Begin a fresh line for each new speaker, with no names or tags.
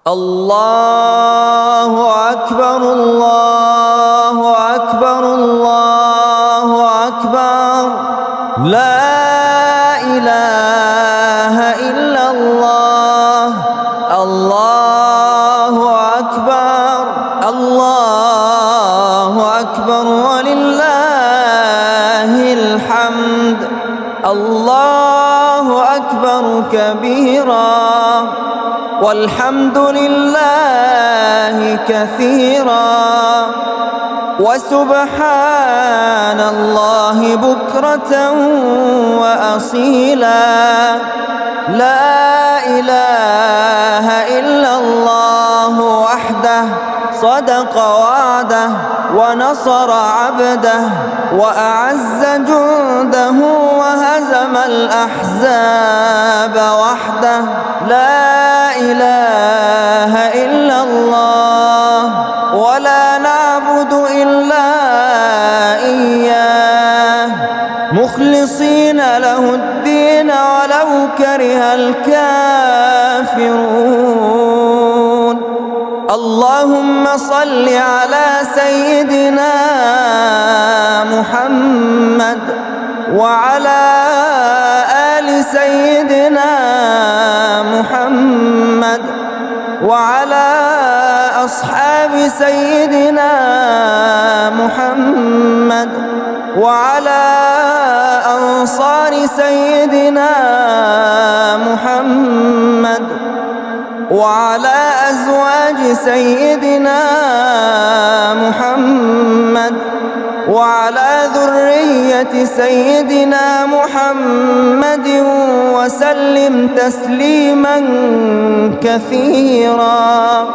الله أكبر الله أكبر الله أكبر لا إله إلا الله الله أكبر الله أكبر ولله الحمد الله أكبر كبيرا والحمد لله كثيرا وسبحان الله بكرة وأصيلا لا إله إلا الله وحده صدق وعده ونصر عبده وأعز جنده وهزم الأحزاب وحده لا إله إلا الله ولا نعبد إلا إياه مخلصين له الدين ولو كره الكافرون اللهم صل على سيدنا محمد وعلى آل سيدنا محمد وعلى أصحاب سيدنا محمد وعلى أنصار سيدنا محمد وعلى أزواج سيدنا محمد وعلى ذرية سيدنا محمد وسلم تسليما كثيرا.